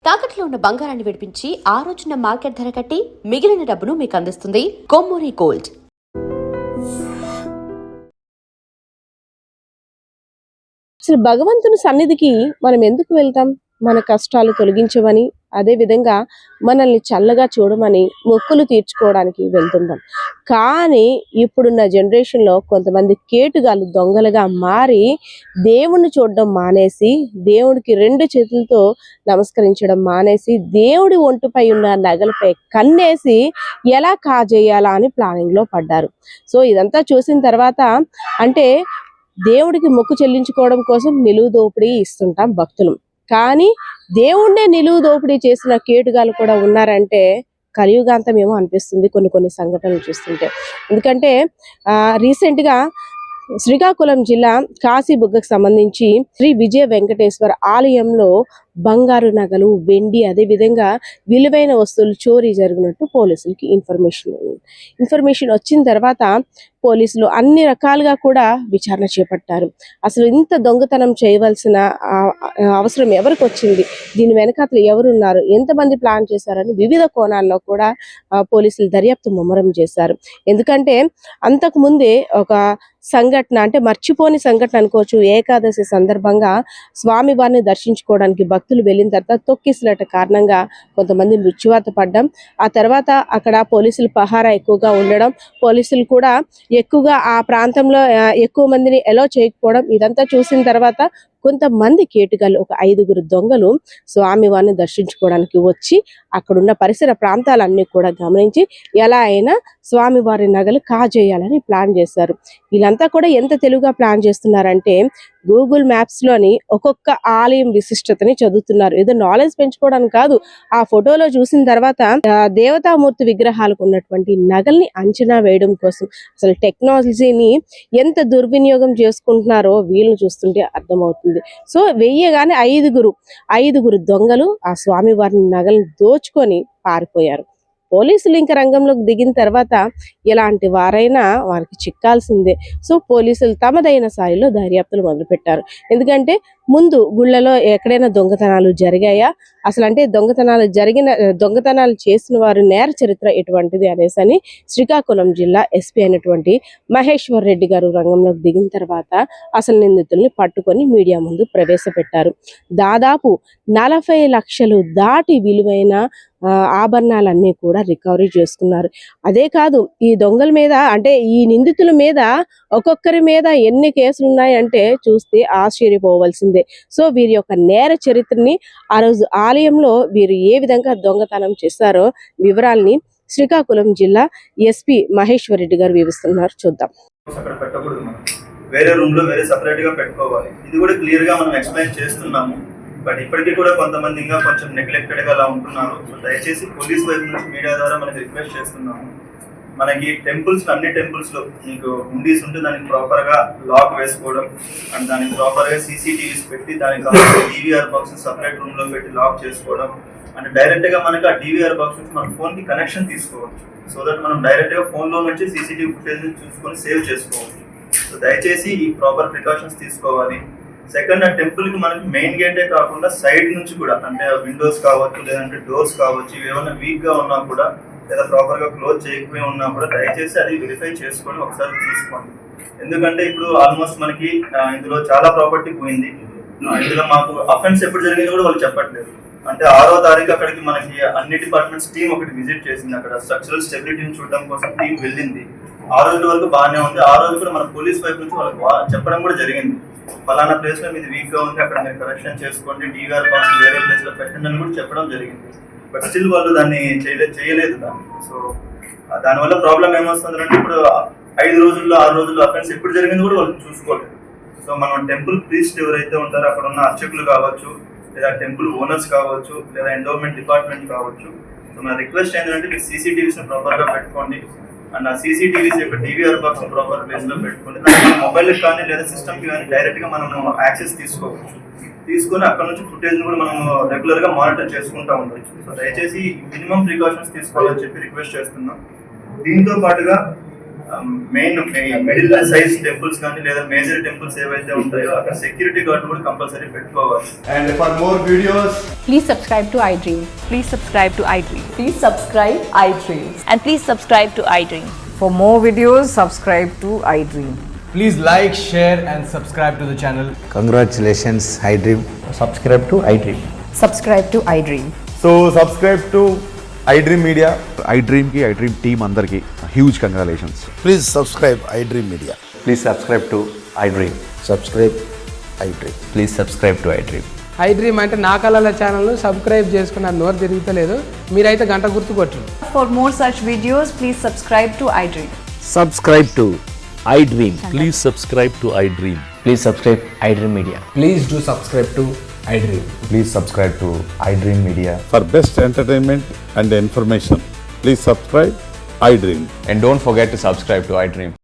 తాకట్లో ఉన్న బంగారాన్ని విడిపించి ఆ రోజున మార్కెట్ ధర కట్టి మిగిలిన డబ్బును మీకు అందిస్తుంది కొమ్మూరి గోల్డ్. అసలు భగవంతుని సన్నిధికి మనం ఎందుకు వెళ్తాం? మన కష్టాలు తొలగించమని, అదే విధంగా మనల్ని చల్లగా చూడమని మొక్కులు తీర్చుకోవడానికి వెళ్తుంటాం. కానీ ఇప్పుడున్న జనరేషన్లో కొంతమంది కేటుగాళ్ళు దొంగలుగా మారి దేవుణ్ణి చూడడం మానేసి, దేవుడికి 2 చేతులతో నమస్కరించడం మానేసి, దేవుడి ఒంటిపై ఉన్న నగలపై కన్నేసి ఎలా కాజేయాలా అని ప్లానింగ్లో పడ్డారు. సో ఇదంతా చూసిన తర్వాత అంటే దేవుడికి మొక్కు చెల్లించుకోవడం కోసం నిలువు దోపిడీ ఇస్తుంటాం భక్తులు. కానీ దేవుణ్ణే నిలువు దోపిడీ చేసిన కేటుగాలు కూడా ఉన్నారంటే కలియుగాంతం ఏమో అనిపిస్తుంది కొన్ని సంఘటనలు చూస్తుంటే. ఎందుకంటే రీసెంట్ గా శ్రీకాకుళం జిల్లా కాశీబుగ్గకు సంబంధించి శ్రీ విజయ వెంకటేశ్వర ఆలయంలో బంగారు నగలు, వెండి, అదే విధంగా విలువైన వస్తువులు చోరీ జరిగినట్టు పోలీసులకి ఇన్ఫర్మేషన్ వచ్చిన తర్వాత పోలీసులు అన్ని రకాలుగా కూడా విచారణ చేపట్టారు. అసలు ఇంత దొంగతనం చేయవలసిన అవసరం ఎవరికి వచ్చింది, దీని వెనకాతలు ఎవరున్నారు, ఎంతమంది ప్లాన్ చేశారని వివిధ కోణాల్లో కూడా పోలీసులు దర్యాప్తు ముమ్మరం చేశారు. ఎందుకంటే అంతకు ముందే ఒక సంఘటన, అంటే మర్చిపోని సంఘటన అనుకోవచ్చు. ఏకాదశి సందర్భంగా స్వామివారిని దర్శించుకోవడానికి భక్తులు వెళ్ళిన తర్వాత తొక్కిసలాట కారణంగా కొంతమంది మృత్యువాత పడ్డం, ఆ తర్వాత అక్కడ పోలీసులు పహారా ఎక్కువగా ఉండడం, పోలీసులు కూడా ఎక్కువగా ఆ ప్రాంతంలో ఎక్కువ మందిని ఎలో చేయకపోవడం, ఇదంతా చూసిన తర్వాత కొంతమంది కేటుగాళ్ళు, ఒక 5గురు దొంగలు స్వామివారిని దర్శించుకోవడానికి వచ్చి అక్కడున్న పరిసర ప్రాంతాలన్నీ కూడా గమనించి ఎలా అయినా స్వామివారి నగలు కాజేయాలని ప్లాన్ చేశారు. వీళ్ళంతా కూడా ఎంత తెలుగుగా ప్లాన్ చేస్తున్నారంటే గూగుల్ మ్యాప్స్ లోని ఒక్కొక్క ఆలయం విశిష్టతని చదువుతున్నారు. ఏదో నాలెడ్జ్ పెంచుకోవడానికి కాదు, ఆ ఫోటోలో చూసిన తర్వాత దేవతామూర్తి విగ్రహాలకు ఉన్నటువంటి నగల్ని అంచనా వేయడం కోసం అసలు టెక్నాలజీని ఎంత దుర్వినియోగం చేసుకుంటున్నారో వీళ్ళని చూస్తుంటే అర్థమవుతుంది. సో వెయ్యగానే ఐదుగురు దొంగలు ఆ స్వామి వారిని నగలను దోచుకొని పారిపోయారు. పోలీసులు ఇంకా రంగంలోకి దిగిన తర్వాత ఎలాంటి వారైనా వారికి చిక్కాల్సిందే. సో పోలీసులు తమదైన స్థాయిలో దర్యాప్తులు మొదలుపెట్టారు. ఎందుకంటే ముందు గుళ్ళలో ఎక్కడైనా దొంగతనాలు జరిగాయా, అసలు అంటే దొంగతనాలు చేసిన వారు నేర చరిత్ర ఎటువంటిది అనేసి శ్రీకాకుళం జిల్లా ఎస్పీ అయినటువంటి మహేశ్వర్ రెడ్డి గారు రంగంలోకి దిగిన తర్వాత అసలు నిందితుల్ని పట్టుకొని మీడియా ముందు ప్రవేశపెట్టారు. దాదాపు 40 లక్షలు దాటి విలువైన ఆభరణాలన్నీ కూడా రికవరీ చేసుకున్నారు. అదే కాదు, ఈ దొంగల మీద, అంటే ఈ నిందితుల మీద ఒక్కొక్కరి మీద ఎన్ని కేసులు ఉన్నాయంటే చూస్తే ఆశ్చర్యపోవలసిందే. సో వీరి యొక్క నేర చరిత్రని, ఆ రోజు ఆలయంలో వీరు ఏ విధంగా దొంగతనం చేశారో వివరాల్ని శ్రీకాకుళం జిల్లా ఎస్పీ మహేశ్వర్ రెడ్డి గారు వివరిస్తున్నారు. చూద్దాం. వేరే రూమ్ లో వేరే సెపరేట్ గా పెట్టుకోవాలి. ఇది కూడా క్లియర్ గా మనం ఎక్స్ప్లెయిన్ చేస్తున్నాము. బట్ ఇప్పటికీ కూడా కొంతమంది ఇంకా కొంచెం నెగ్లెక్టెడ్ గా అలా ఉంటున్నారు. సో దయచేసి పోలీస్ వైపు నుంచి మీడియా ద్వారా మనకి రిక్వెస్ట్ చేస్తున్నాము. మనకి టెంపుల్స్, అన్ని టెంపుల్స్ లో మీకు హుండీస్ ఉంటే దానికి ప్రాపర్ గా లాక్ వేసుకోవడం, అండ్ దానికి ప్రాపర్ గా CCTVs పెట్టి దానికి DVR బాక్స్ సెపరేట్ రూమ్ లో పెట్టి లాక్ చేసుకోవడం, అంటే డైరెక్ట్ గా మనకి ఆ DVR బాక్స్ నుంచి మన ఫోన్ కి కనెక్షన్ తీసుకోవచ్చు. సో దట్ మనం డైరెక్ట్ గా ఫోన్ లో నుంచి CCTV ఫుటేజ్ చూసుకొని సేవ్ చేసుకోవచ్చు. సో దయచేసి ఈ ప్రాపర్ ప్రికాషన్స్ తీసుకోవాలి. సెకండ్, ఆ టెంపుల్ కి మనకి మెయిన్ గేటే కాకుండా సైడ్ నుంచి కూడా, అంటే విండోస్ కావచ్చు, లేదంటే డోర్స్ కావచ్చు, ఇవి ఏమైనా వీక్ గా ఉన్నా కూడా, లేదా ప్రాపర్ గా క్లోజ్ చేయకపోయి ఉన్నా కూడా దయచేసి అది వెరిఫై చేసుకొని ఒకసారి తీసుకోండి. ఎందుకంటే ఇప్పుడు ఆల్మోస్ట్ మనకి ఇందులో చాలా ప్రాపర్టీ పోయింది. ఇందులో మాకు అఫెన్స్ ఎప్పుడు జరిగింది కూడా వాళ్ళు చెప్పట్లేదు. అంటే 6వ తారీఖు అక్కడికి మనకి అన్ని డిపార్ట్మెంట్స్ టీం ఒకటి విజిట్ చేసింది. అక్కడ స్ట్రక్చరల్ స్టెబిలిటీని చూడడం కోసం టీం వెళ్ళింది. ఆ రోజు వరకు బాగానే ఉంది. ఆ రోజు కూడా మన పోలీస్ వైపు నుంచి వాళ్ళకి చెప్పడం కూడా జరిగింది, ఫలానా ప్లేస్ లో మీది వీక్ గా ఉంది, అక్కడ మీరు కరెక్షన్ చేసుకోండి, DVR బాక్స్ వేరే ప్లేస్ లో పెట్టండి అని కూడా చెప్పడం జరిగింది. బట్ స్టిల్ వాళ్ళు దాన్ని చేయలేదు దాన్ని. సో దానివల్ల ప్రాబ్లం ఏమొస్తుందంటే ఇప్పుడు 5 రోజుల్లో 6 రోజుల్లో అఫెన్స్ ఎప్పుడు జరిగింది కూడా వాళ్ళు చూసుకోలేదు. సో మనం టెంపుల్ ప్రీస్ట్ ఎవరైతే ఉంటారో అక్కడ ఉన్న అర్చకులు కావచ్చు, లేదా టెంపుల్ ఓనర్స్ కావచ్చు, లేదా ఎండోమెంట్ డిపార్ట్మెంట్ కావచ్చు, సో మన రిక్వెస్ట్ ఏంటంటే మీరు CCTVs ప్రాపర్ గా పెట్టుకోండి. అండ్ ఆ CCTVs యొక్క DVR బాక్స్ ప్రాపర్ ప్లేస్ లో పెట్టుకోండి. మొబైల్ కానీ లేదా సిస్టమ్ కి కానీ డైరెక్ట్ గా మనం యాక్సెస్ తీసుకోవచ్చు. తీసుకొని అక్కడ నుంచి ఫుటేజ్ కూడా మనం రెగ్యులర్ గా మానిటర్ చేసుకుంటూ ఉండొచ్చు. సో దయచేసి మినిమం ప్రికాషన్స్ తీసుకోవాలని చెప్పి రిక్వెస్ట్ చేస్తున్నాం. దీంతో పాటుగా మెయిన్ మిడిల్ సైజ్ టెంపుల్స్ కానీ లేదా మేజర్ టెంపుల్స్ ఏవైతే ఉంటాయో అక్కడ సెక్యూరిటీ గార్డ్ కూడా కంపల్సరీ పెట్టుకోవాలి. And for more videos, Please subscribe to iDream. Please subscribe to iDream. Please subscribe iDreams. And please subscribe to iDream. For more videos, subscribe to iDream. please like, share and subscribe to the channel. Congratulations, iDream. subscribe to iDream. Subscribe to iDream. So subscribe to iDream Media. iDream ki iDream team అందరికి huge congratulations. Please subscribe iDream Media. Please subscribe to iDream. Subscribe iDream. Please subscribe to iDream. iDream అంటే నా కళల ఛానల్ను subscribe చేసుకున్న నోరు తిరుగుతలేదు, మీరైతే గంట గుర్తు కొట్టండి. For more such videos, please subscribe to iDream. Subscribe to iDream. Please subscribe to iDream. Please subscribe iDream Media. Please do subscribe to iDream. Please subscribe to iDream Media. For best entertainment and information, please subscribe iDream. And don't forget to subscribe to iDream.